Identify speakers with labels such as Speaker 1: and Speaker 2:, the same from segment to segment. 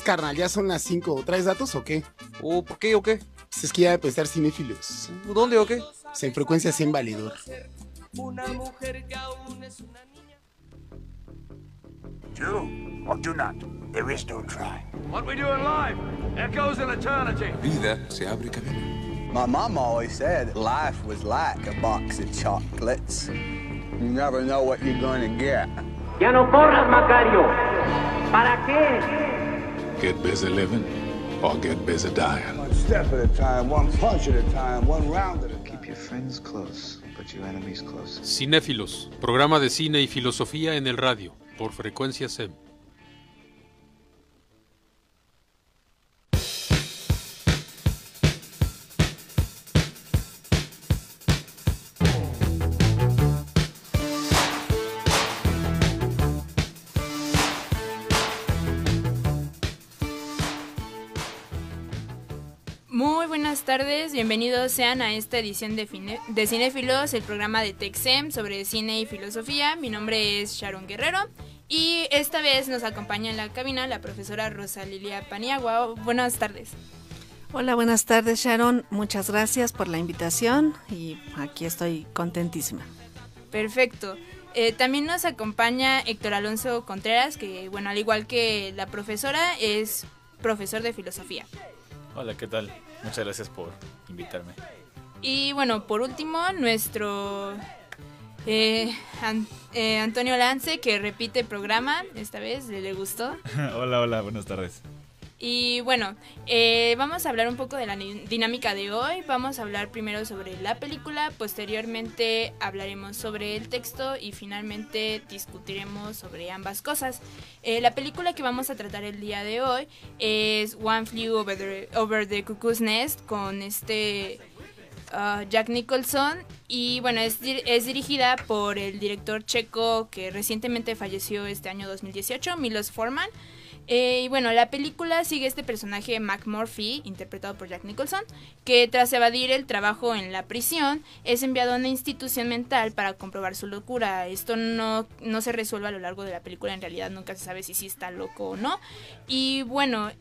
Speaker 1: carnal, ya son las 5. ¿Traes datos o qué?
Speaker 2: ¿Por qué o qué?
Speaker 1: Pues es que ya debe estar cinéfilos.
Speaker 2: ¿Dónde o qué?
Speaker 1: Pues en frecuencia 100 validor.
Speaker 3: Una mujer que aún es una niña.
Speaker 4: Do or do not. There is no try.
Speaker 5: What we doing live echoes in eternity.
Speaker 6: Vida se abre camino.
Speaker 7: My mom always said life was like a box of chocolates. You never know what you're gonna get.
Speaker 8: Ya no corras, Macario. ¿Para qué?
Speaker 6: Get busy living or get busy dying.
Speaker 7: One step at a time, one punch at a time, one round at a time.
Speaker 9: Keep your friends close, but your enemies close.
Speaker 10: Cinéfilos, programa de cine y filosofía en el radio, por frecuencia SEM.
Speaker 11: Muy buenas tardes, bienvenidos sean a esta edición de Cinéfilos, el programa de TechSem sobre cine y filosofía. Mi nombre es Sharon Guerrero y esta vez nos acompaña en la cabina la profesora Rosa Lilia Paniagua. Buenas tardes.
Speaker 12: Hola, buenas tardes Sharon, muchas gracias por la invitación y aquí estoy contentísima.
Speaker 11: Perfecto. También nos acompaña Héctor Alonso Contreras, que bueno, al igual que la profesora, es profesor de filosofía.
Speaker 13: Hola, ¿qué tal? Muchas gracias por invitarme.
Speaker 11: Y bueno, por último, nuestro Antonio Lance, que repite programa, esta vez, ¿le gustó?
Speaker 13: Hola, buenas tardes.
Speaker 11: Y bueno, vamos a hablar un poco de la dinámica de hoy. Vamos a hablar primero sobre la película, posteriormente hablaremos sobre el texto y finalmente discutiremos sobre ambas cosas. La película que vamos a tratar el día de hoy es One Flew Over the Cuckoo's Nest con Jack Nicholson, y bueno, es dirigida por el director checo que recientemente falleció este año 2018, Milos Forman. Y bueno, la película sigue este personaje McMurphy, interpretado por Jack Nicholson, que tras evadir el trabajo en la prisión, es enviado a una institución mental para comprobar su locura. Esto no se resuelve a lo largo de la película, en realidad nunca se sabe si sí está loco o no. Y bueno,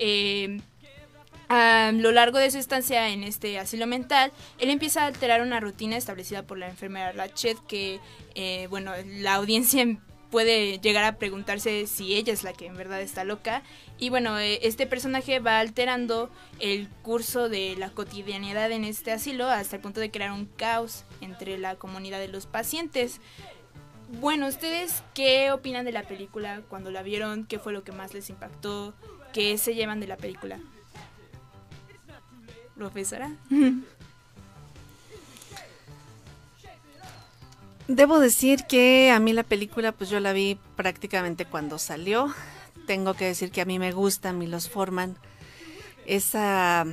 Speaker 11: a lo largo de su estancia en este asilo mental, él empieza a alterar una rutina establecida por la enfermera Ratched, que bueno, la audiencia puede llegar a preguntarse si ella es la que en verdad está loca. Y bueno, este personaje va alterando el curso de la cotidianidad en este asilo hasta el punto de crear un caos entre la comunidad de los pacientes. Bueno, ¿ustedes qué opinan de la película cuando la vieron? ¿Qué fue lo que más les impactó? ¿Qué se llevan de la película? ¿Profesora?
Speaker 12: Debo decir que a mí la película pues yo la vi prácticamente cuando salió. Tengo que decir que a mí me gusta Milos Forman, esa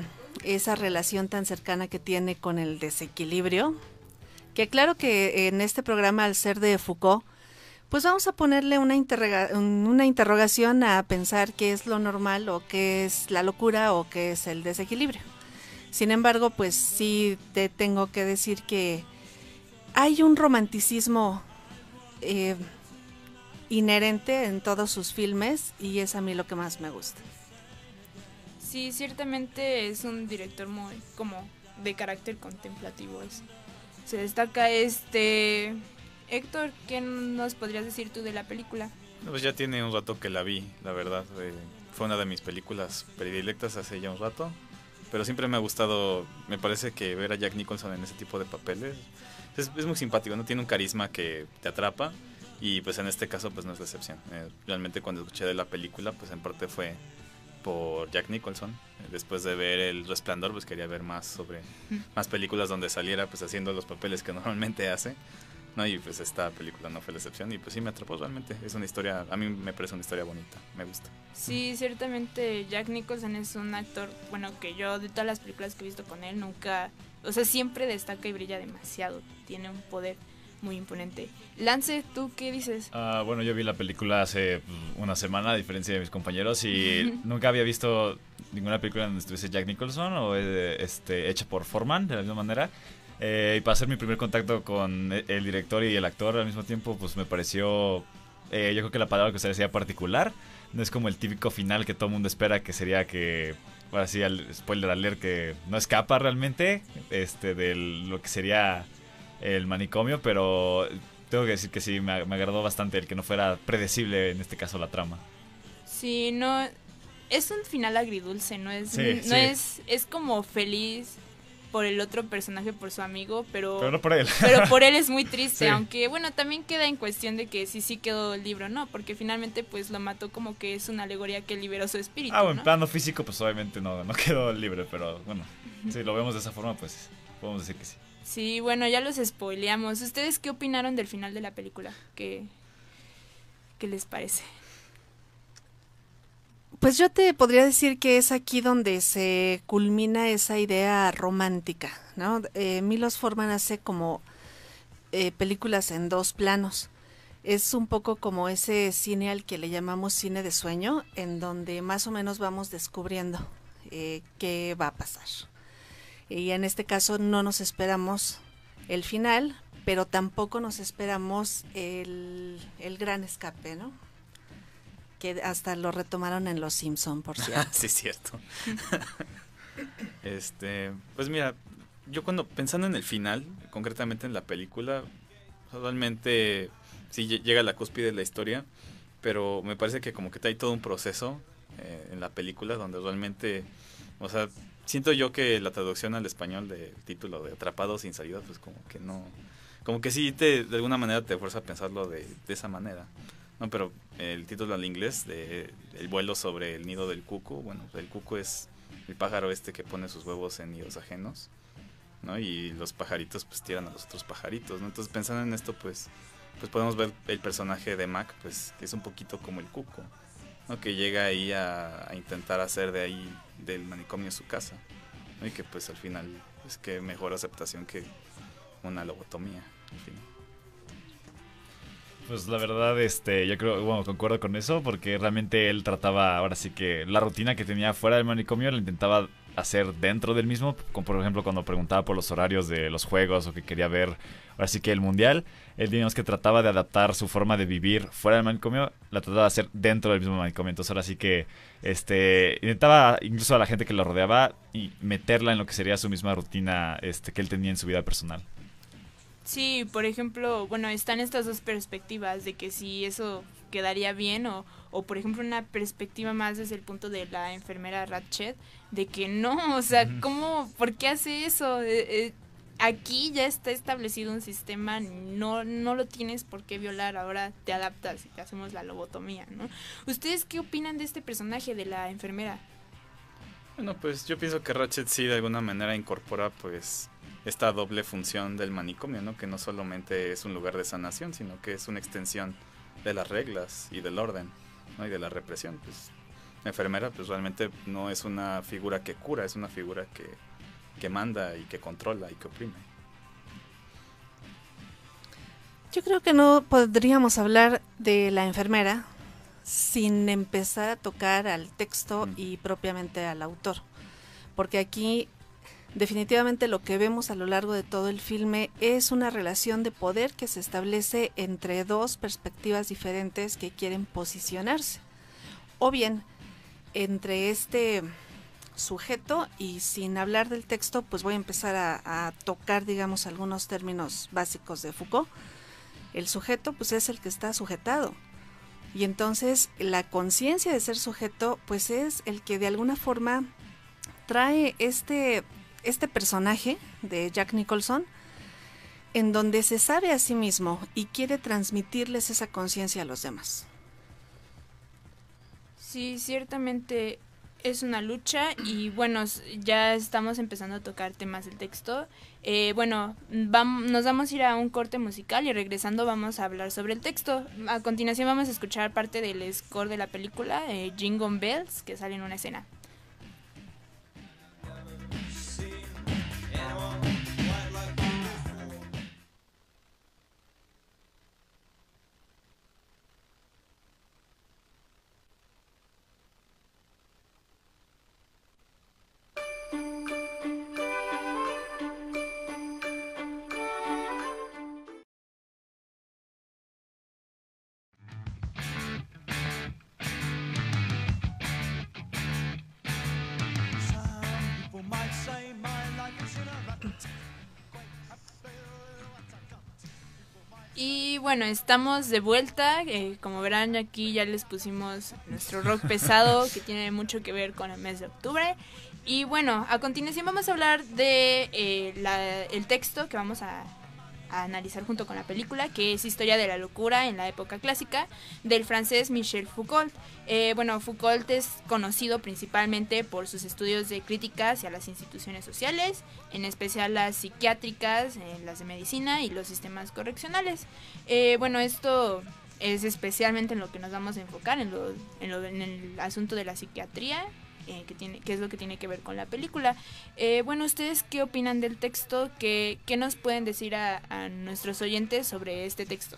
Speaker 12: relación tan cercana que tiene con el desequilibrio, que claro que en este programa, al ser de Foucault, pues vamos a ponerle una interrogación a pensar qué es lo normal o qué es la locura o qué es el desequilibrio. Sin embargo, pues sí te tengo que decir que hay un romanticismo inherente en todos sus filmes y es a mí lo que más me gusta.
Speaker 11: Sí, ciertamente es un director muy como de carácter contemplativo. Se destaca Héctor, ¿qué nos podrías decir tú de la película?
Speaker 13: Pues ya tiene un rato que la vi, la verdad. Fue una de mis películas predilectas hace ya un rato. Pero siempre me ha gustado, me parece que ver a Jack Nicholson en ese tipo de papeles es muy simpático, ¿no? Tiene un carisma que te atrapa y pues en este caso pues no es la excepción. Realmente cuando escuché de la película pues en parte fue por Jack Nicholson. Después de ver El Resplandor pues quería ver más películas donde saliera pues haciendo los papeles que normalmente hace, ¿no? Y pues esta película no fue la excepción y pues sí me atrapó realmente. Es una historia, a mí me parece una historia bonita, me gusta.
Speaker 11: Sí, ciertamente Jack Nicholson es un actor, bueno, que yo de todas las películas que he visto con él nunca, o sea, siempre destaca y brilla demasiado, tiene un poder muy imponente. Lance, ¿tú qué dices?
Speaker 14: Bueno, yo vi la película hace una semana, a diferencia de mis compañeros, y nunca había visto ninguna película donde estuviese Jack Nicholson o hecha por Forman, de la misma manera. Y para hacer mi primer contacto con el director y el actor al mismo tiempo, pues me pareció, yo creo que la palabra que usted decía particular, no es como el típico final que todo el mundo espera, que sería que, ahora sí, spoiler alert, que no escapa realmente de lo que sería el manicomio, pero tengo que decir que sí, me agradó bastante el que no fuera predecible en este caso la trama.
Speaker 11: Sí, no, es un final agridulce, no es,
Speaker 14: Sí,
Speaker 11: no
Speaker 14: sí.
Speaker 11: es como feliz por el otro personaje, por su amigo, pero
Speaker 14: no por él.
Speaker 11: Pero por él es muy triste,
Speaker 14: Sí.
Speaker 11: aunque bueno, también queda en cuestión de que sí quedó el libro, ¿no? Porque finalmente pues lo mató, como que es una alegoría que liberó su espíritu,
Speaker 14: En
Speaker 11: ¿no?
Speaker 14: plano físico pues obviamente no quedó libre, pero bueno, si lo vemos de esa forma pues podemos decir que sí.
Speaker 11: Sí, bueno, ya los spoileamos. ¿Ustedes qué opinaron del final de la película? ¿Qué les parece?
Speaker 12: Pues yo te podría decir que es aquí donde se culmina esa idea romántica, ¿no? Milos Forman hace como películas en dos planos. Es un poco como ese cine al que le llamamos cine de sueño, en donde más o menos vamos descubriendo qué va a pasar. Y en este caso no nos esperamos el final, pero tampoco nos esperamos el gran escape, ¿no? Que hasta lo retomaron en Los Simpson, por cierto.
Speaker 13: Sí, cierto. Pues mira, yo pensando en el final, concretamente en la película, realmente sí llega a la cúspide de la historia, pero me parece que como que hay todo un proceso en la película donde realmente, o sea, siento yo que la traducción al español del título de Atrapados sin salida, pues como que no, como que sí de alguna manera te fuerza a pensarlo de esa manera. No, pero el título al inglés de El vuelo sobre el nido del cuco, bueno, el cuco es el pájaro que pone sus huevos en nidos ajenos, ¿no? Y los pajaritos pues tiran a los otros pajaritos, ¿no? Entonces pensando en esto pues podemos ver el personaje de Mac, pues que es un poquito como el cuco, ¿no? Que llega ahí a intentar hacer de ahí del manicomio su casa, ¿no? Y que pues al final es que mejor aceptación que una lobotomía, al final.
Speaker 14: Pues la verdad, yo creo, bueno, concuerdo con eso, porque realmente él trataba, ahora sí que la rutina que tenía fuera del manicomio la intentaba hacer dentro del mismo, como por ejemplo cuando preguntaba por los horarios de los juegos o que quería ver, ahora sí que el mundial, él digamos que trataba de adaptar su forma de vivir fuera del manicomio, la trataba de hacer dentro del mismo manicomio, entonces ahora sí que intentaba incluso a la gente que lo rodeaba y meterla en lo que sería su misma rutina que él tenía en su vida personal.
Speaker 11: Sí, por ejemplo, bueno, están estas dos perspectivas de que si eso quedaría bien o por ejemplo una perspectiva más desde el punto de la enfermera Ratched, de que no, o sea, ¿cómo? ¿Por qué hace eso? Aquí ya está establecido un sistema, no lo tienes por qué violar, ahora te adaptas y te hacemos la lobotomía, ¿no? ¿Ustedes qué opinan de este personaje de la enfermera?
Speaker 13: Bueno, pues yo pienso que Ratched sí de alguna manera incorpora pues esta doble función del manicomio, ¿no? Que no solamente es un lugar de sanación, sino que es una extensión de las reglas y del orden, ¿no? Y de la represión. Pues la enfermera pues realmente no es una figura que cura, es una figura que manda y que controla y que oprime.
Speaker 12: Yo creo que no podríamos hablar de la enfermera sin empezar a tocar al texto y propiamente al autor, porque aquí definitivamente lo que vemos a lo largo de todo el filme es una relación de poder que se establece entre dos perspectivas diferentes que quieren posicionarse, o bien entre este sujeto, y sin hablar del texto pues voy a empezar a tocar digamos algunos términos básicos de Foucault. El sujeto pues es el que está sujetado, y entonces la conciencia de ser sujeto pues es el que de alguna forma trae este personaje de Jack Nicholson, en donde se sabe a sí mismo y quiere transmitirles esa conciencia a los demás.
Speaker 11: Sí, ciertamente es una lucha y bueno, ya estamos empezando a tocar temas del texto. Nos vamos a ir a un corte musical y regresando vamos a hablar sobre el texto. A continuación vamos a escuchar parte del score de la película, Jingle Bells, que sale en una escena. Y bueno, estamos de vuelta. Como verán, aquí ya les pusimos nuestro rock pesado que tiene mucho que ver con el mes de octubre. Y bueno, a continuación vamos a hablar de el texto que vamos a analizar junto con la película, que es Historia de la locura en la época clásica, del francés Michel Foucault. Bueno, Foucault es conocido principalmente por sus estudios de crítica hacia las instituciones sociales, en especial las psiquiátricas, las de medicina y los sistemas correccionales. Bueno, esto es especialmente en lo que nos vamos a enfocar, en el asunto de la psiquiatría, que es lo que tiene que ver con la película. Bueno, ¿ustedes qué opinan del texto? ¿Qué nos pueden decir a nuestros oyentes sobre este texto?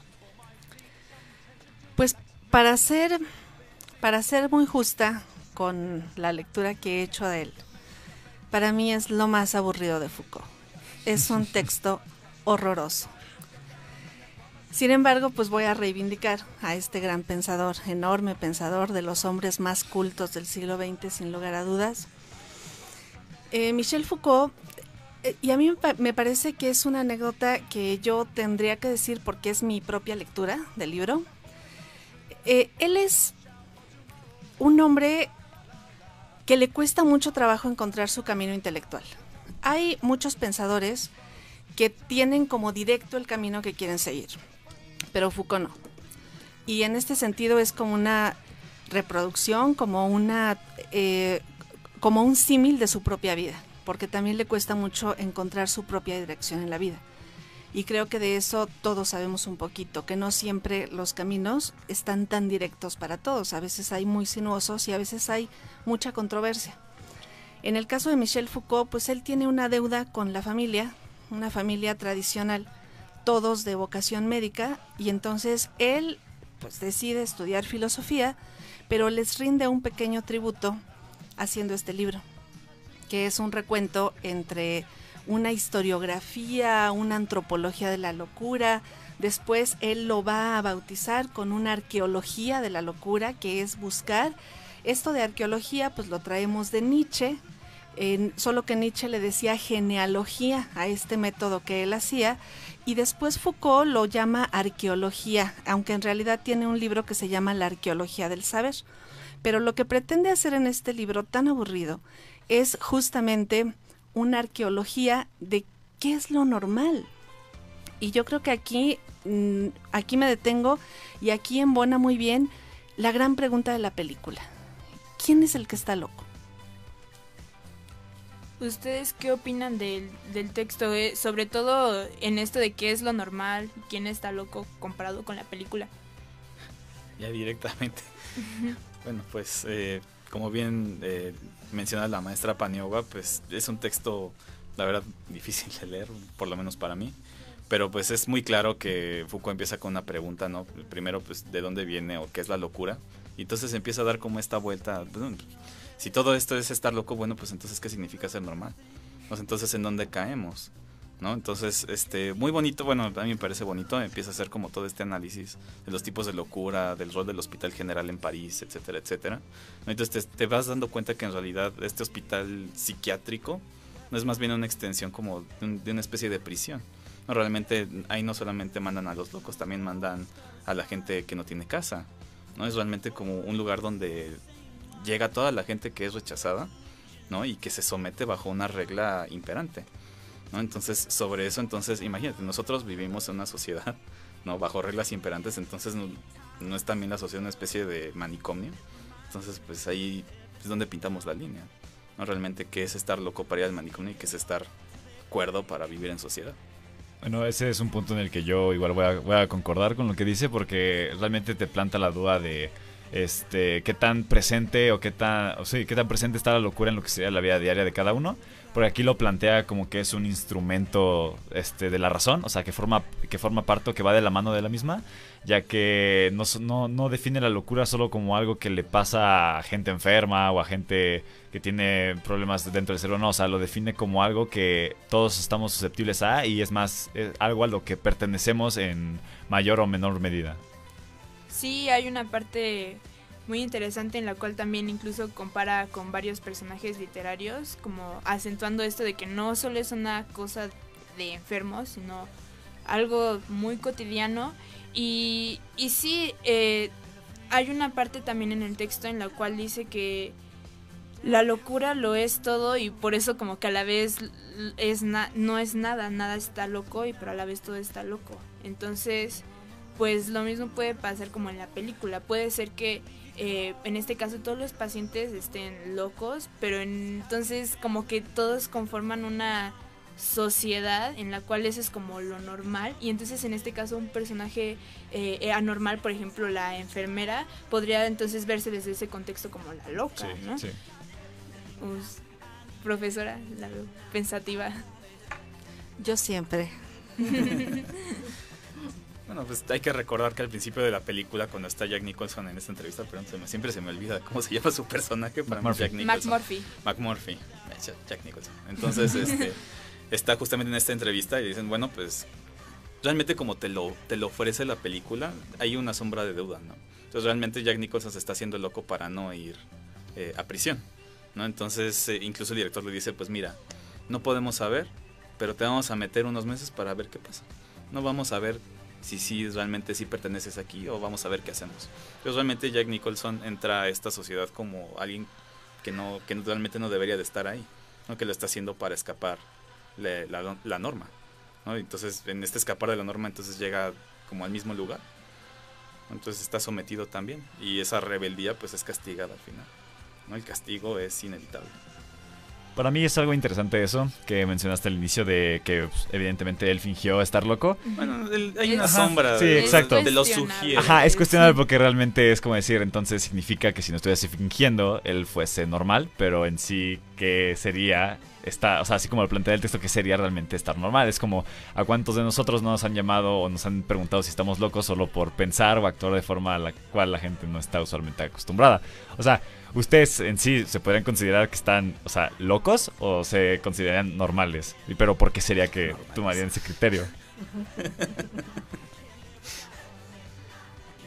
Speaker 12: Pues para ser muy justa con la lectura que he hecho de él, para mí es lo más aburrido de Foucault. Es un texto horroroso. Sin embargo, pues voy a reivindicar a este gran pensador, enorme pensador, de los hombres más cultos del siglo XX, sin lugar a dudas. Michel Foucault, y a mí me parece que es una anécdota que yo tendría que decir porque es mi propia lectura del libro. Él es un hombre que le cuesta mucho trabajo encontrar su camino intelectual. Hay muchos pensadores que tienen como directo el camino que quieren seguir, pero Foucault no. Y en este sentido es como una reproducción, como un símil de su propia vida, porque también le cuesta mucho encontrar su propia dirección en la vida. Y creo que de eso todos sabemos un poquito, que no siempre los caminos están tan directos para todos. A veces hay muy sinuosos y a veces hay mucha controversia. En el caso de Michel Foucault, pues él tiene una deuda con la familia, una familia tradicional, todos de vocación médica, y entonces él pues decide estudiar filosofía, pero les rinde un pequeño tributo haciendo este libro, que es un recuento entre una historiografía, una antropología de la locura. Después él lo va a bautizar con una arqueología de la locura, que es buscar. Esto de arqueología pues lo traemos de Nietzsche, solo que Nietzsche le decía genealogía a este método que él hacía, y después Foucault lo llama arqueología, aunque en realidad tiene un libro que se llama La arqueología del saber. Pero lo que pretende hacer en este libro tan aburrido es justamente una arqueología de qué es lo normal. Y yo creo que aquí me detengo, y aquí embona muy bien la gran pregunta de la película: ¿quién es el que está loco?
Speaker 11: ¿Ustedes qué opinan del texto? Sobre todo en esto de qué es lo normal, quién está loco comparado con la película.
Speaker 13: Ya directamente. Bueno, pues como bien menciona la maestra Paniagua, pues es un texto, la verdad, difícil de leer, por lo menos para mí. Pero pues es muy claro que Foucault empieza con una pregunta, ¿no? Primero, pues, ¿de dónde viene o qué es la locura? Y entonces empieza a dar como esta vuelta. Bueno, si todo esto es estar loco, bueno, pues entonces ¿qué significa ser normal? Pues entonces ¿en dónde caemos? ¿No? Entonces, muy bonito, bueno, a mí me parece bonito, empieza a hacer como todo este análisis de los tipos de locura, del rol del Hospital General en París, etcétera, etcétera. Entonces te vas dando cuenta que en realidad este hospital psiquiátrico no es más bien una extensión como de una especie de prisión. No, realmente ahí no solamente mandan a los locos, también mandan a la gente que no tiene casa, ¿no? Es realmente como un lugar donde llega toda la gente que es rechazada, ¿no? Y que se somete bajo una regla imperante, ¿no? Entonces, sobre eso, imagínate, nosotros vivimos en una sociedad, ¿no? Bajo reglas imperantes, entonces no es también la sociedad una especie de manicomio. Entonces, pues ahí es donde pintamos la línea, ¿no? Realmente, ¿qué es estar loco para ir al manicomio y qué es estar cuerdo para vivir en sociedad?
Speaker 14: Bueno, ese es un punto en el que yo igual voy a concordar con lo que dice, porque realmente te planta la duda de qué tan presente qué tan presente está la locura en lo que sería la vida diaria de cada uno, porque aquí lo plantea como que es un instrumento de la razón, o sea, que forma parte o que va de la mano de la misma, ya que no define la locura solo como algo que le pasa a gente enferma o a gente que tiene problemas dentro del cerebro, no, o sea, lo define como algo que todos estamos susceptibles a, y es algo a lo que pertenecemos en mayor o menor medida.
Speaker 11: Sí, hay una parte muy interesante en la cual también incluso compara con varios personajes literarios, como acentuando esto de que no solo es una cosa de enfermos, sino algo muy cotidiano. Y sí, hay una parte también en el texto en la cual dice que la locura lo es todo y por eso como que a la vez no es nada está loco y pero a la vez todo está loco. Entonces, pues lo mismo puede pasar como en la película. Puede ser que en este caso todos los pacientes estén locos, pero entonces como que todos conforman una sociedad en la cual eso es como lo normal y entonces en este caso un personaje anormal, por ejemplo la enfermera, podría entonces verse desde ese contexto como la loca,
Speaker 14: sí,
Speaker 11: ¿no?
Speaker 14: Sí.
Speaker 11: Profesora, la veo pensativa.
Speaker 12: Yo siempre.
Speaker 13: Bueno, pues hay que recordar que al principio de la película, cuando está Jack Nicholson en esta entrevista, pero siempre se me olvida cómo se llama su personaje para mí, Jack Nicholson. McMurphy. Jack Nicholson. Entonces, está justamente en esta entrevista y dicen, bueno, pues realmente como te lo ofrece la película, hay una sombra de duda, ¿no? Entonces realmente Jack Nicholson se está haciendo loco para no ir a prisión, ¿no? Entonces incluso el director le dice, pues mira, no podemos saber, pero te vamos a meter unos meses para ver qué pasa. No vamos a ver si realmente sí perteneces aquí o vamos a ver qué hacemos. Entonces realmente Jack Nicholson entra a esta sociedad como alguien que realmente no debería de estar ahí, ¿no? Que lo está haciendo para escapar la norma, ¿no? Entonces en este escapar de la norma entonces llega como al mismo lugar, entonces está sometido también y esa rebeldía pues es castigada al final, ¿no? El castigo es inevitable.
Speaker 14: Para mí es algo interesante eso que mencionaste al inicio de que pues, evidentemente él fingió estar loco.
Speaker 13: Bueno, hay una sombra,
Speaker 14: sí, exacto.
Speaker 13: Te lo sugiere.
Speaker 14: Ajá, es cuestionable porque realmente es como decir, entonces significa que si no estuviese fingiendo, él fuese normal, pero en sí, ¿qué sería? O sea, así como lo plantea el texto, ¿qué sería realmente estar normal? Es como, ¿a cuántos de nosotros no nos han llamado o nos han preguntado si estamos locos solo por pensar o actuar de forma a la cual la gente no está usualmente acostumbrada? O sea, ¿ustedes en sí se podrían considerar que están, o sea, locos o se considerarían normales? Pero ¿por qué sería que tomarían ese criterio?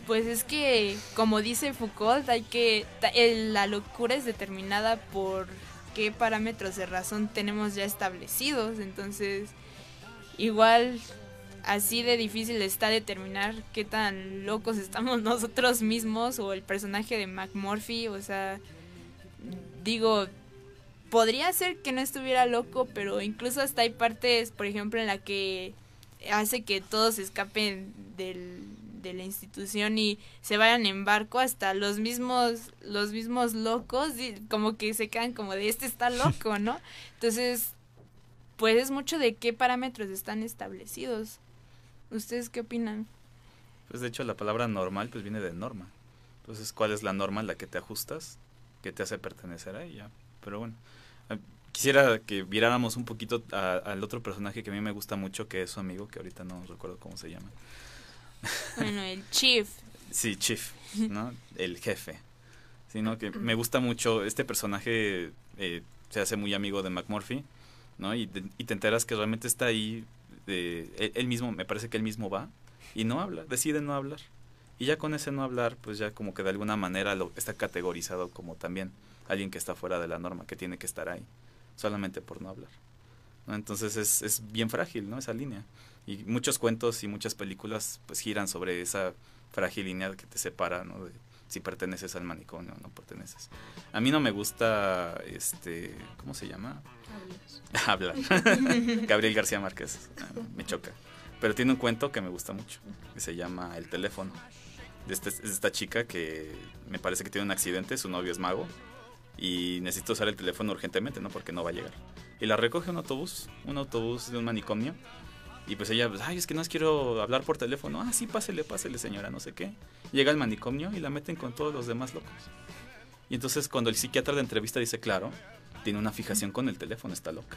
Speaker 11: Pues es que, como dice Foucault, la locura es determinada por qué parámetros de razón tenemos ya establecidos, entonces igual así de difícil está determinar qué tan locos estamos nosotros mismos o el personaje de McMurphy. O sea, digo, podría ser que no estuviera loco, pero incluso hasta hay partes, por ejemplo, en la que hace que todos escapen de la institución y se vayan en barco, hasta los mismos locos como que se quedan como de este está loco, ¿no? Entonces, pues es mucho de qué parámetros están establecidos. ¿Ustedes qué opinan?
Speaker 13: Pues de hecho la palabra normal pues viene de norma. Entonces, ¿cuál es la norma en la que te ajustas, que te hace pertenecer a ella? Pero bueno, quisiera que viráramos un poquito al otro personaje que a mí me gusta mucho, que es su amigo, que ahorita no recuerdo cómo se llama.
Speaker 11: Bueno, el Chief.
Speaker 13: Sí, Chief, ¿no? El jefe. Sí, ¿no? Que me gusta mucho. Este personaje se hace muy amigo de McMurphy, ¿no? Y te enteras que realmente está ahí. Él mismo, me parece que él mismo va y no habla, decide no hablar. Y ya con ese no hablar, pues ya como que de alguna manera lo está categorizado como también alguien que está fuera de la norma, que tiene que estar ahí, solamente por no hablar, ¿no? Entonces es bien frágil, ¿no? Esa línea. Y muchos cuentos y muchas películas pues giran sobre esa frágil línea que te separa, ¿no? De si perteneces al manicomio o no perteneces. A mí no me gusta, ¿cómo se llama? Hablar. Gabriel García Márquez, me choca. Pero tiene un cuento que me gusta mucho, que se llama El teléfono. Es esta chica que me parece que tiene un accidente, su novio es mago, y necesita usar el teléfono urgentemente, ¿no? Porque no va a llegar. Y la recoge un autobús de un manicomio. Y pues ella, es que no quiero hablar por teléfono. Sí, pásele señora, no sé qué. Llega al manicomio y la meten con todos los demás locos. Y entonces cuando el psiquiatra de entrevista dice, claro, tiene una fijación con el teléfono, está loca.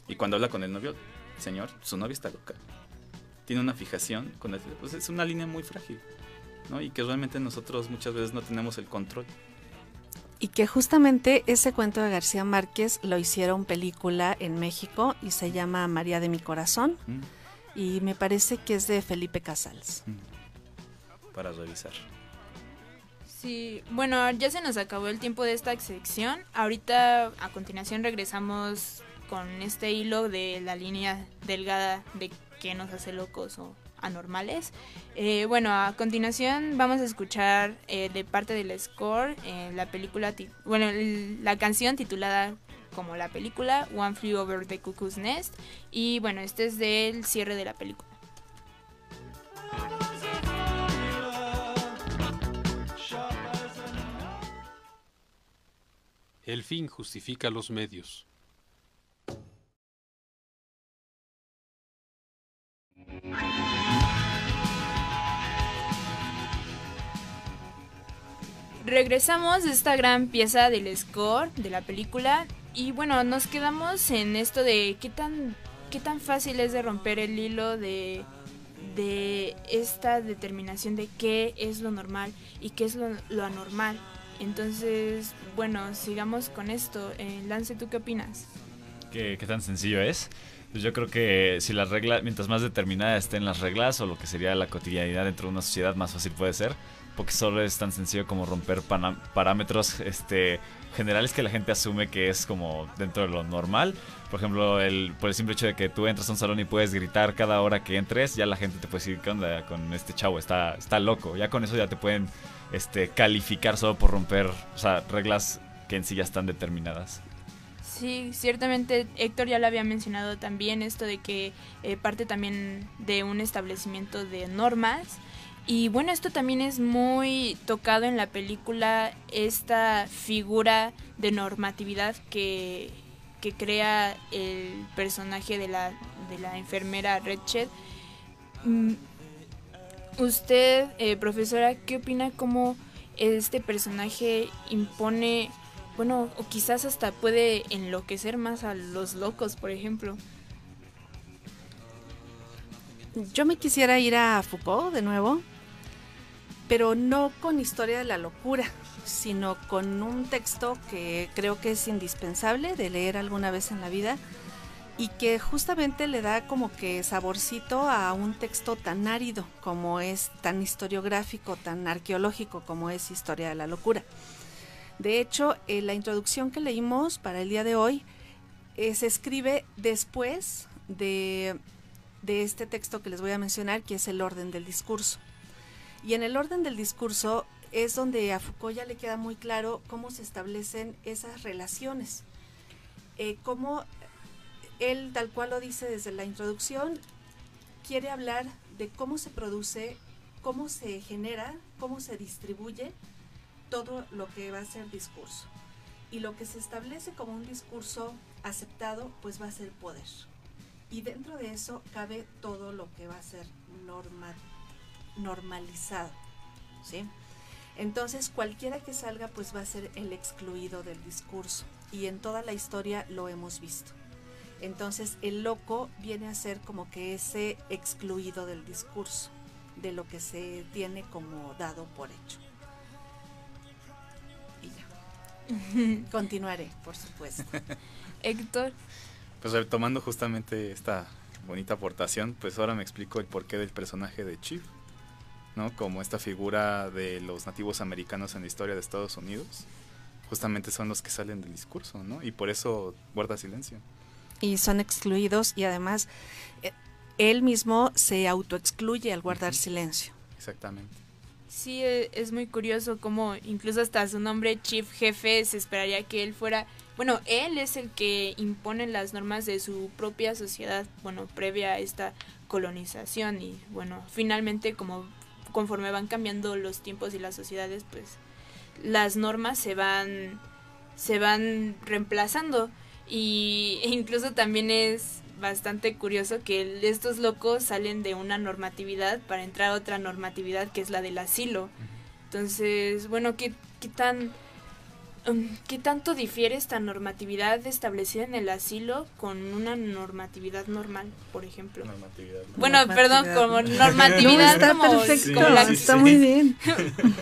Speaker 13: Y cuando habla con el novio, señor, su novia está loca. Tiene una fijación con el teléfono. Pues es una línea muy frágil, ¿no? Y que realmente nosotros muchas veces no tenemos el control.
Speaker 12: Y que justamente ese cuento de García Márquez lo hicieron película en México y se llama María de mi corazón. Y me parece que es de Felipe Casals.
Speaker 13: Para revisar.
Speaker 11: Sí, bueno, ya se nos acabó el tiempo de esta sección. Ahorita a continuación regresamos con este hilo de la línea delgada de qué nos hace locos o anormales. Bueno, a continuación vamos a escuchar de parte del score la película, la canción titulada como la película One Flew Over the Cuckoo's Nest, y bueno, este es del cierre de la película.
Speaker 10: El fin justifica los medios. Regresamos de esta gran pieza del score de la película y bueno, nos quedamos en esto de qué tan fácil es de romper el hilo de esta determinación de qué es lo normal y qué es lo anormal. Entonces, bueno, sigamos con esto. Lance, ¿tú qué opinas?
Speaker 14: ¿Qué tan sencillo es? Pues yo creo que si las reglas, mientras más determinadas estén las reglas o lo que sería la cotidianidad dentro de una sociedad, más fácil puede ser, porque solo es tan sencillo como romper parámetros generales que la gente asume que es como dentro de lo normal. Por ejemplo, por el simple hecho de que tú entras a un salón y puedes gritar cada hora que entres, ya la gente te puede decir, ¿qué onda con este chavo? Está loco. Ya con eso ya te pueden calificar solo por romper, o sea, reglas que en sí ya están determinadas.
Speaker 11: Sí, ciertamente Héctor ya lo había mencionado también, esto de que parte también de un establecimiento de normas. Y bueno, esto también es muy tocado en la película, esta figura de normatividad que crea el personaje de la enfermera Ratched. Usted, profesora, ¿qué opina cómo este personaje impone, bueno, o quizás hasta puede enloquecer más a los locos, por ejemplo?
Speaker 12: Yo me quisiera ir a Foucault de nuevo, pero no con Historia de la Locura, sino con un texto que creo que es indispensable de leer alguna vez en la vida y que justamente le da como que saborcito a un texto tan árido como es, tan historiográfico, tan arqueológico como es Historia de la Locura. De hecho, la introducción que leímos para el día de hoy se escribe después de este texto que les voy a mencionar, que es El orden del discurso. Y en El orden del discurso es donde a Foucault ya le queda muy claro cómo se establecen esas relaciones, cómo él, tal cual lo dice desde la introducción, quiere hablar de cómo se produce, cómo se genera, cómo se distribuye todo lo que va a ser discurso. Y lo que se establece como un discurso aceptado, pues va a ser poder. Y dentro de eso cabe todo lo que va a ser normalizado, ¿sí? Entonces cualquiera que salga pues va a ser el excluido del discurso, y en toda la historia lo hemos visto. Entonces el loco viene a ser como que ese excluido del discurso, de lo que se tiene como dado por hecho. Y ya. Continuaré, por supuesto.
Speaker 11: Héctor.
Speaker 13: Pues retomando justamente esta bonita aportación, pues ahora me explico el porqué del personaje de Chief, ¿no? Como esta figura de los nativos americanos en la historia de Estados Unidos, justamente son los que salen del discurso, ¿no? Y por eso guarda silencio.
Speaker 12: Y son excluidos, y además él mismo se autoexcluye al guardar silencio.
Speaker 13: Exactamente.
Speaker 11: Sí, es muy curioso como incluso hasta su nombre, Chief Jefe, se esperaría que él fuera... Bueno, él es el que impone las normas de su propia sociedad, bueno, previa a esta colonización. Y bueno, finalmente conforme van cambiando los tiempos y las sociedades, pues las normas se van reemplazando. E incluso también es bastante curioso que estos locos salen de una normatividad para entrar a otra normatividad que es la del asilo. Entonces, bueno, ¿qué tanto difiere esta normatividad establecida en el asilo con una normatividad normal, por ejemplo? Bueno, perdón, como normatividad.
Speaker 12: No, está
Speaker 11: como,
Speaker 12: perfecto,
Speaker 11: como la,
Speaker 12: está muy bien.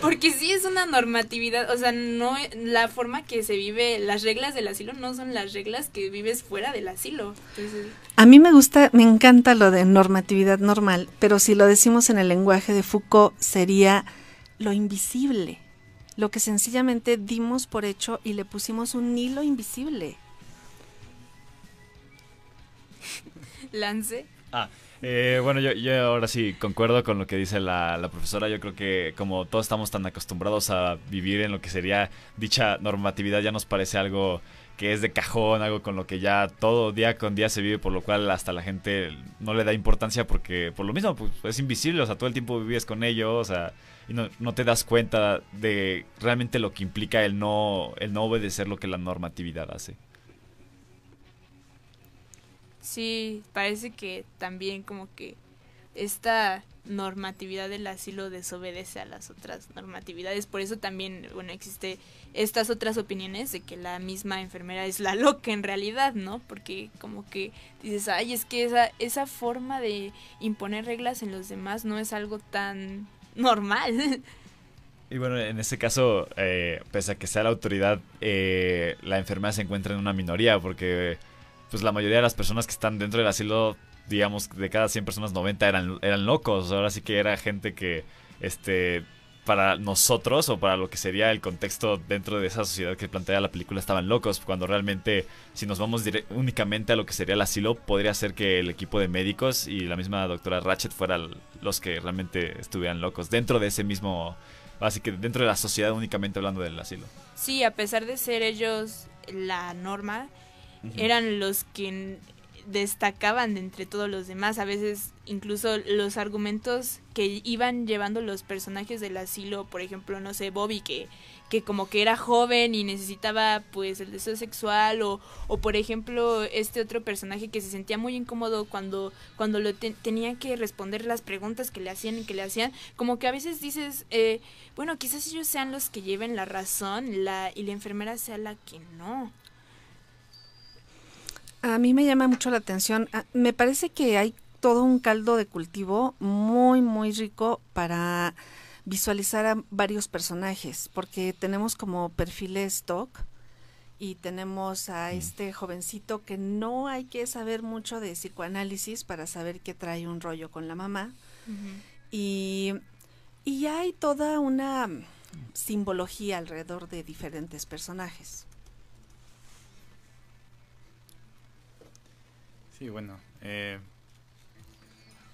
Speaker 11: Porque sí es una normatividad, o sea, no, la forma que se vive, las reglas del asilo no son las reglas que vives fuera del asilo. Entonces,
Speaker 12: a mí me encanta lo de normatividad normal, pero si lo decimos en el lenguaje de Foucault sería lo invisible. Lo que sencillamente dimos por hecho y le pusimos un hilo invisible.
Speaker 11: Lance.
Speaker 14: Bueno, yo ahora sí concuerdo con lo que dice la profesora. Yo creo que como todos estamos tan acostumbrados a vivir en lo que sería dicha normatividad, ya nos parece algo que es de cajón, algo con lo que ya todo día con día se vive, por lo cual hasta la gente no le da importancia porque por lo mismo pues, es invisible, o sea, todo el tiempo vives con ello, o sea, y no te das cuenta de realmente lo que implica el no obedecer lo que la normatividad hace.
Speaker 11: Sí, parece que también como que esta normatividad del asilo desobedece a las otras normatividades, por eso también, bueno, existe estas otras opiniones de que la misma enfermera es la loca en realidad, ¿no? Porque como que dices, ay, es que esa forma de imponer reglas en los demás no es algo tan normal.
Speaker 14: Y bueno, en este caso, pese a que sea la autoridad, la enfermera se encuentra en una minoría, porque pues la mayoría de las personas que están dentro del asilo, digamos, de cada 100 personas, 90 eran locos. Ahora sí que era gente que, para nosotros, o para lo que sería el contexto dentro de esa sociedad que plantea la película, estaban locos, cuando realmente, si nos vamos únicamente a lo que sería el asilo, podría ser que el equipo de médicos y la misma doctora Ratched fueran los que realmente estuvieran locos, dentro de ese mismo, así que dentro de la sociedad, únicamente hablando del asilo.
Speaker 11: Sí, a pesar de ser ellos la norma, eran los que destacaban de entre todos los demás. A veces incluso los argumentos que iban llevando los personajes del asilo, por ejemplo, no sé, Bobby que como que era joven y necesitaba pues el deseo sexual, o por ejemplo este otro personaje que se sentía muy incómodo cuando tenía que responder las preguntas que le hacían, como que a veces dices, bueno, quizás ellos sean los que lleven la razón y la enfermera sea la que no.
Speaker 12: A mí me llama mucho la atención. Me parece que hay todo un caldo de cultivo muy, muy rico para visualizar a varios personajes, porque tenemos como perfiles TOC y tenemos a este jovencito que no hay que saber mucho de psicoanálisis para saber que trae un rollo con la mamá. Y hay toda una simbología alrededor de diferentes personajes.
Speaker 13: Sí, bueno,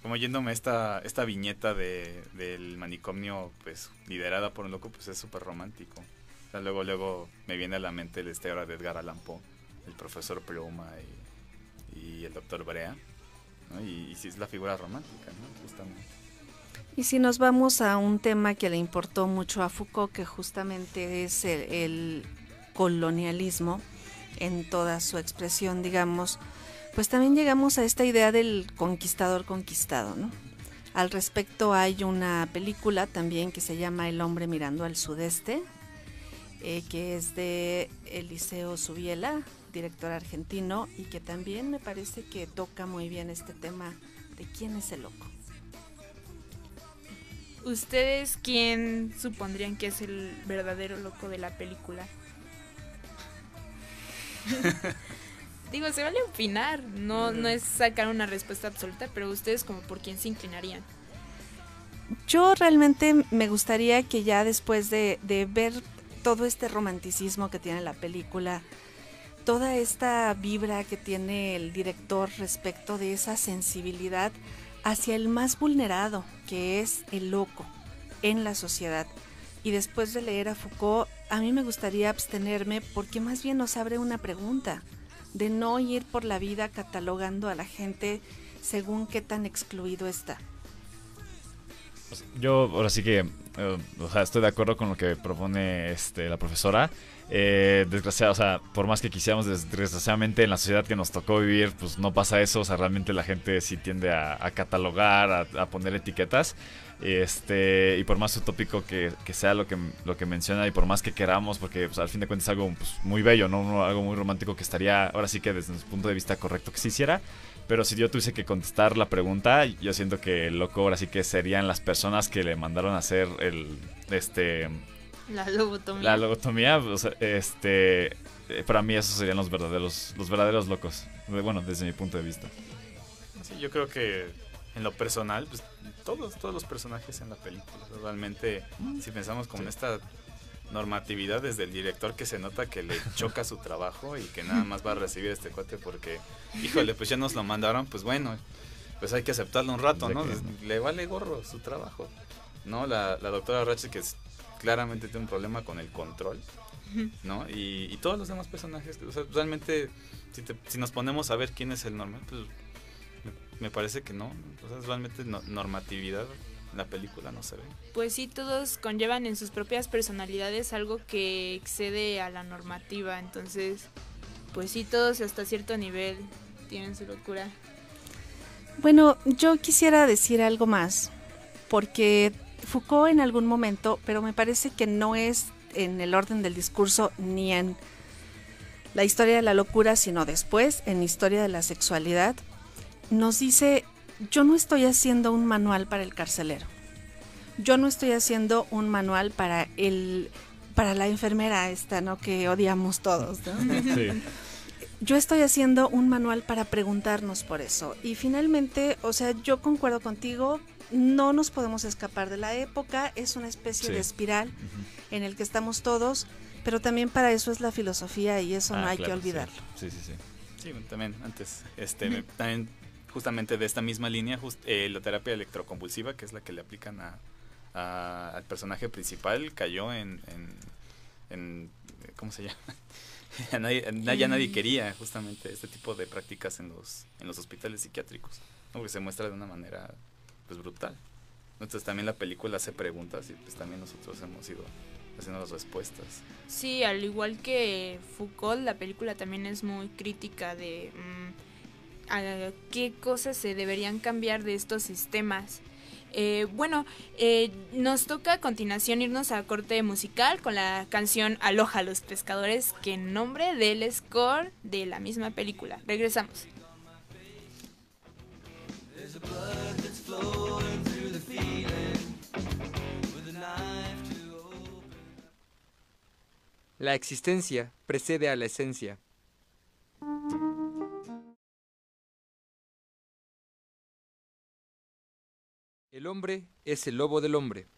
Speaker 13: como yéndome esta viñeta del manicomio, pues liderada por un loco, pues es súper romántico. O sea, luego me viene a la mente esta obra de Edgar Allan Poe, el profesor Pluma y el doctor Brea, ¿no? Y sí es la figura romántica, ¿no? Justamente.
Speaker 12: Y si nos vamos a un tema que le importó mucho a Foucault, que justamente es el colonialismo en toda su expresión, digamos, pues también llegamos a esta idea del conquistador conquistado, ¿no? Al respecto hay una película también que se llama El hombre mirando al sudeste, que es de Eliseo Subiela, director argentino, y que también me parece que toca muy bien este tema de quién es el loco.
Speaker 11: ¿Ustedes quién supondrían que es el verdadero loco de la película? Digo, se vale opinar, no es sacar una respuesta absoluta, pero ustedes como por quién se inclinarían.
Speaker 12: Yo realmente me gustaría que ya después de ver todo este romanticismo que tiene la película, toda esta vibra que tiene el director respecto de esa sensibilidad hacia el más vulnerado, que es el loco en la sociedad, y después de leer a Foucault, a mí me gustaría abstenerme porque más bien nos abre una pregunta, de no ir por la vida catalogando a la gente según qué tan excluido está.
Speaker 14: Yo ahora sí que estoy de acuerdo con lo que propone la profesora. Desgraciadamente, o sea, por más que quisiéramos, desgraciadamente en la sociedad que nos tocó vivir, pues no pasa eso. O sea, realmente la gente sí tiende a catalogar, a poner etiquetas. Y por más utópico que sea lo que menciona, y por más que queramos, porque pues, al fin de cuentas es algo pues, muy bello, ¿no? Algo muy romántico que estaría, ahora sí que desde nuestro punto de vista correcto que se hiciera. Pero si yo tuviese que contestar la pregunta, yo siento que el loco ahora sí que serían las personas que le mandaron a hacer
Speaker 11: la lobotomía.
Speaker 14: La lobotomía, o sea, para mí esos serían los verdaderos locos. Bueno, desde mi punto de vista.
Speaker 13: Sí, yo creo que en lo personal, pues todos los personajes en la película, realmente, si pensamos como en esta normatividad desde el director, que se nota que le choca su trabajo y que nada más va a recibir este cuate porque, híjole, pues ya nos lo mandaron, pues bueno, pues hay que aceptarlo un rato, ¿no?
Speaker 14: Que...
Speaker 13: Le vale gorro su trabajo, ¿no? La doctora Ratched, que claramente tiene un problema con el control, ¿no? Y todos los demás personajes, o sea, realmente, si nos ponemos a ver quién es el normal, pues me parece que no, o sea, realmente normatividad en la película no se ve.
Speaker 11: Pues sí, todos conllevan en sus propias personalidades algo que excede a la normativa, entonces, pues sí, todos hasta cierto nivel tienen su locura.
Speaker 12: Bueno, yo quisiera decir algo más, porque Foucault en algún momento, pero me parece que no es en el orden del discurso ni en la historia de la locura, sino después en historia de la sexualidad, nos dice: yo no estoy haciendo un manual para el carcelero, yo no estoy haciendo un manual para la enfermera esta, ¿no?, que odiamos todos, ¿no? Sí. Yo estoy haciendo un manual para preguntarnos por eso. Y finalmente, o sea, yo concuerdo contigo, no nos podemos escapar de la época, es una especie de espiral en el que estamos todos, pero también para eso es la filosofía y eso no hay que olvidarlo.
Speaker 14: Sí.
Speaker 13: Sí, también antes, también justamente de esta misma línea, la terapia electroconvulsiva, que es la que le aplican al personaje principal, cayó en ¿cómo se llama? Ya nadie quería justamente este tipo de prácticas en los hospitales psiquiátricos, ¿no? Porque se muestra de una manera pues brutal. Entonces también la película hace preguntas y pues también nosotros hemos ido haciendo las respuestas.
Speaker 11: Sí, al igual que Foucault, la película también es muy crítica de a qué cosas se deberían cambiar de estos sistemas. Nos toca a continuación irnos a corte musical con la canción Aloha los pescadores, que en nombre del score de la misma película. Regresamos.
Speaker 2: La existencia precede a la esencia. El hombre es el lobo del hombre.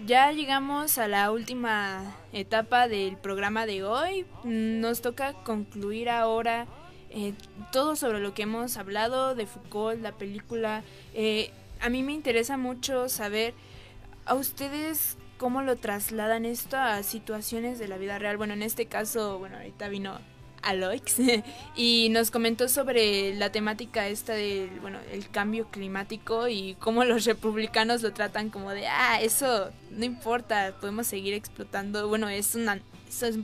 Speaker 11: Ya llegamos a la última etapa del programa de hoy. Nos toca concluir ahora todo sobre lo que hemos hablado de Foucault, la película. A mí me interesa mucho saber a ustedes cómo lo trasladan esto a situaciones de la vida real. Bueno, en este caso, ahorita vino Aloix y nos comentó sobre la temática esta del, el cambio climático y cómo los republicanos lo tratan como de, eso no importa, podemos seguir explotando.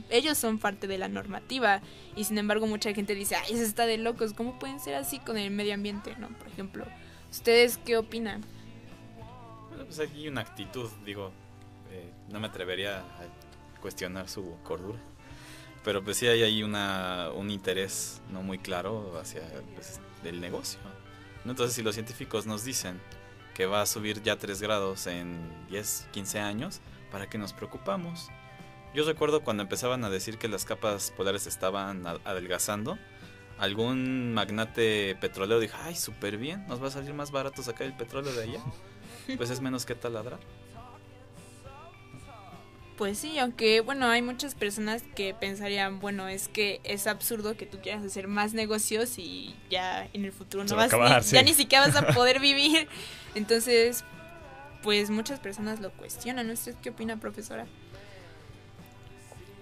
Speaker 11: Ellos son parte de la normativa y sin embargo mucha gente dice, eso está de locos, ¿cómo pueden ser así con el medio ambiente? ¿No? Por ejemplo, ¿ustedes qué opinan?
Speaker 13: Bueno, pues aquí hay una actitud, no me atrevería a cuestionar su cordura, pero pues sí hay ahí un interés no muy claro hacia del negocio, ¿no? Entonces si los científicos nos dicen que va a subir ya 3 grados en 10, 15 años, ¿para qué nos preocupamos? Yo recuerdo cuando empezaban a decir que las capas polares estaban adelgazando, algún magnate petrolero dijo, ay, súper bien, nos va a salir más barato sacar el petróleo de allá, pues es menos que taladrar.
Speaker 11: Pues sí, aunque hay muchas personas que pensarían, es que es absurdo que tú quieras hacer más negocios y ya en el futuro ya ni siquiera vas a poder vivir. Entonces, pues muchas personas lo cuestionan. ¿Usted qué opina, profesora?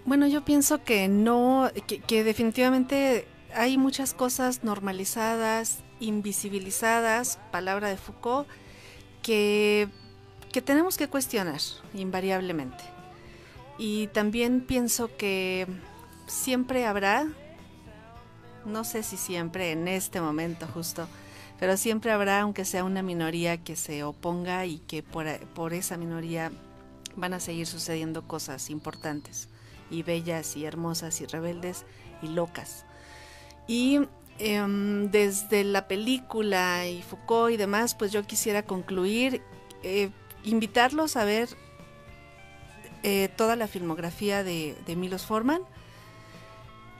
Speaker 12: Bueno, yo pienso que no, que definitivamente hay muchas cosas normalizadas, invisibilizadas, palabra de Foucault, que tenemos que cuestionar invariablemente. Y también pienso que siempre habrá, no sé si siempre en este momento justo, pero siempre habrá, aunque sea una minoría que se oponga y que por esa minoría van a seguir sucediendo cosas importantes y bellas y hermosas y rebeldes y locas. Y desde la película y Foucault y demás, pues yo quisiera concluir, invitarlos a ver toda la filmografía de Milos Forman.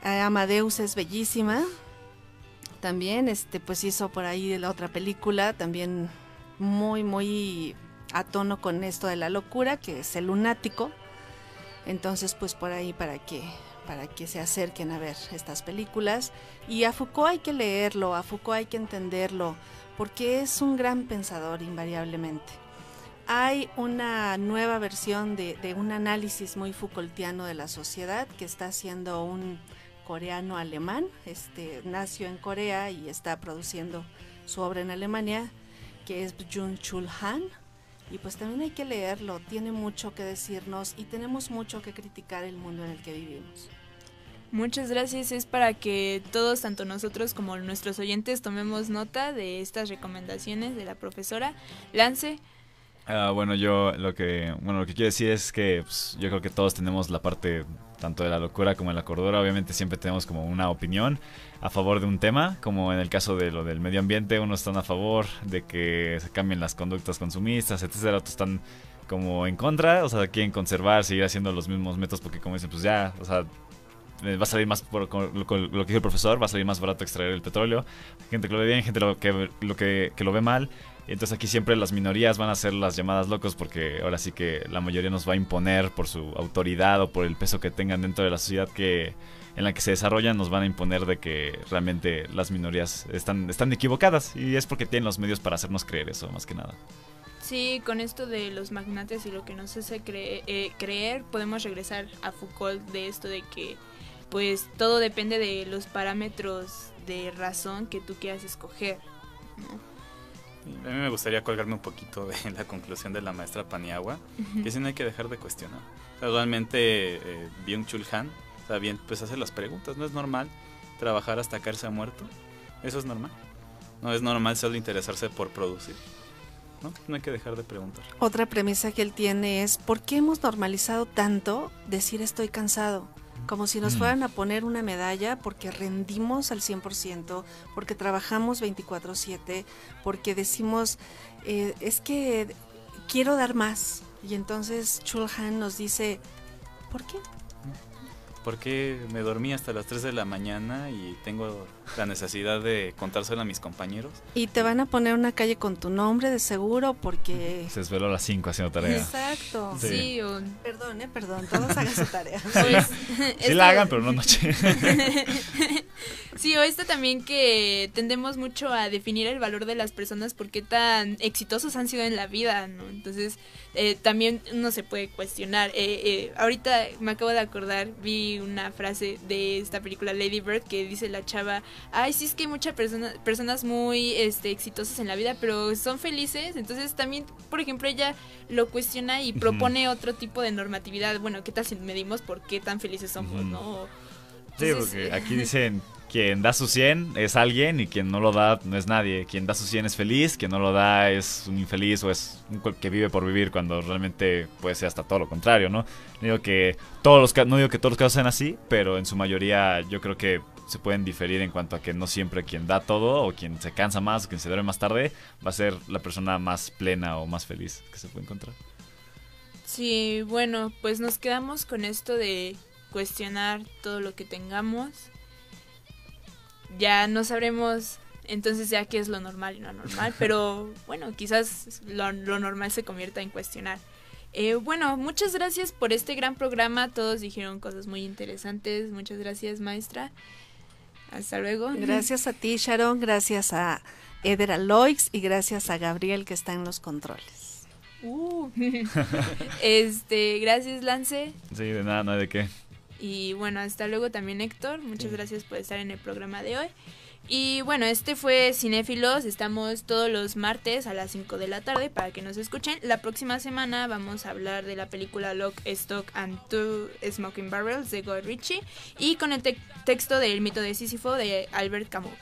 Speaker 12: Amadeus es bellísima, también, pues hizo por ahí de la otra película, también muy a tono con esto de la locura, que es El lunático. Entonces, pues por ahí para que se acerquen a ver estas películas. Y a Foucault hay que leerlo, a Foucault hay que entenderlo, porque es un gran pensador invariablemente. Hay una nueva versión de un análisis muy Foucaultiano de la sociedad que está haciendo un coreano-alemán, nació en Corea y está produciendo su obra en Alemania, que es Byung-Chul Han, y pues también hay que leerlo, tiene mucho que decirnos y tenemos mucho que criticar el mundo en el que vivimos.
Speaker 11: Muchas gracias, es para que todos, tanto nosotros como nuestros oyentes, tomemos nota de estas recomendaciones de la profesora. Lance.
Speaker 14: Bueno, yo lo que quiero decir es que pues, yo creo que todos tenemos la parte tanto de la locura como de la cordura. Obviamente siempre tenemos como una opinión a favor de un tema, como en el caso de lo del medio ambiente, unos están a favor de que se cambien las conductas consumistas, etcétera, otros están como en contra, o sea, quieren conservar, seguir haciendo los mismos métodos porque como dicen, pues ya, o sea, va a salir más, por lo que dijo el profesor, va a salir más barato extraer el petróleo. Hay gente que lo ve bien, gente que lo ve mal. Y entonces aquí siempre las minorías van a ser las llamadas locos, porque ahora sí que la mayoría nos va a imponer por su autoridad o por el peso que tengan dentro de la sociedad en la que se desarrollan, nos van a imponer de que realmente las minorías están equivocadas, y es porque tienen los medios para hacernos creer eso, más que nada.
Speaker 11: Sí, con esto de los magnates y lo que nos hace creer, podemos regresar a Foucault de esto de que pues todo depende de los parámetros de razón que tú quieras escoger, ¿no?
Speaker 13: A mí me gustaría colgarme un poquito de la conclusión de la maestra Paniagua, que sí no hay que dejar de cuestionar. O sea, realmente Byung-Chul Han, o sea, bien, pues hace las preguntas. No es normal trabajar hasta caerse muerto. Eso es normal. No es normal solo interesarse por producir. No hay que dejar de preguntar.
Speaker 12: Otra premisa que él tiene es: ¿por qué hemos normalizado tanto decir estoy cansado? Como si nos fueran a poner una medalla porque rendimos al 100%, porque trabajamos 24/7, porque decimos, es que quiero dar más. Y entonces Chul Han nos dice, ¿por qué?
Speaker 13: ¿Por qué me dormí hasta las 3 de la mañana y tengo la necesidad de contárselo a mis compañeros?
Speaker 12: Y te van a poner una calle con tu nombre de seguro porque...
Speaker 14: Se desveló a las 5 haciendo tarea.
Speaker 12: Exacto.
Speaker 11: Sí,
Speaker 12: Perdón, todos hagan su tarea.
Speaker 14: Sí la hagan, pero no noche.
Speaker 11: Sí, o esto también que tendemos mucho a definir el valor de las personas por qué tan exitosos han sido en la vida, ¿no? Entonces, también uno se puede cuestionar. Ahorita me acabo de acordar, vi una frase de esta película Lady Bird que dice la chava, ay, sí es que hay muchas personas muy exitosas en la vida, pero son felices. Entonces también, por ejemplo, ella lo cuestiona y propone otro tipo de normatividad. Bueno, ¿qué tal si medimos por qué tan felices somos, no? Entonces,
Speaker 14: sí, porque aquí dicen, quien da su 100 es alguien y quien no lo da no es nadie. Quien da su 100 es feliz, quien no lo da es un infeliz o es un que vive por vivir, cuando realmente puede ser hasta todo lo contrario, ¿no? No digo que todos los casos sean así, pero en su mayoría yo creo que se pueden diferir en cuanto a que no siempre quien da todo o quien se cansa más o quien se duerme más tarde va a ser la persona más plena o más feliz que se puede encontrar.
Speaker 11: Sí, bueno, pues nos quedamos con esto de cuestionar todo lo que tengamos. Ya no sabremos entonces ya qué es lo normal y no normal, pero bueno, quizás lo normal se convierta en cuestionar. Bueno, muchas gracias por este gran programa, todos dijeron cosas muy interesantes, muchas gracias, maestra. Hasta luego.
Speaker 12: Gracias a ti, Sharon, gracias a Eder Aloix y gracias a Gabriel que está en los controles.
Speaker 11: Gracias, Lance.
Speaker 14: Sí, de nada, no hay de qué.
Speaker 11: Y bueno, hasta luego también, Héctor. Muchas gracias por estar en el programa de hoy. Y bueno, este fue Cinéfilos. Estamos todos los martes a las 5 de la tarde para que nos escuchen. La próxima semana vamos a hablar de la película Lock, Stock and Two Smoking Barrels de Guy Ritchie y con el texto de El mito de Sísifo de Albert Camus.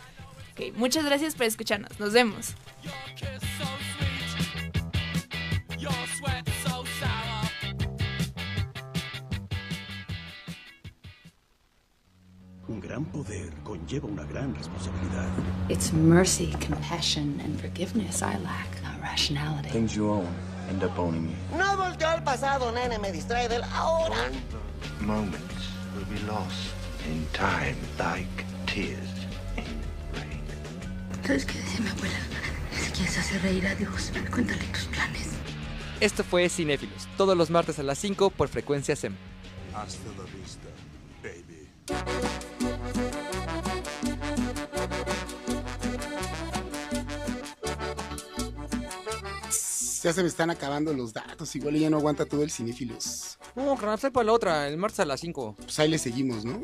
Speaker 11: Okay, muchas gracias por escucharnos. Nos vemos.
Speaker 15: Un gran poder conlleva una gran responsabilidad.
Speaker 16: It's mercy, compassion, and forgiveness I lack, not rationality.
Speaker 9: Things you own end up owning you.
Speaker 17: No volteo al pasado, nene, me distrae del ahora.
Speaker 9: Moments will be lost in time like tears in rain.
Speaker 16: ¿Sabes qué decía mi abuela? Si quieres hacer reír a Dios, cuéntale tus planes.
Speaker 2: Esto fue Cinéfilos, todos los martes a las 5 por Frecuencia SEM.
Speaker 15: Hasta la vista, baby.
Speaker 1: Ya se me están acabando los datos, igual ya no aguanta todo el cinéfilos.
Speaker 2: No, carnal, para la otra, el martes a las 5.
Speaker 1: Pues ahí le seguimos, ¿no?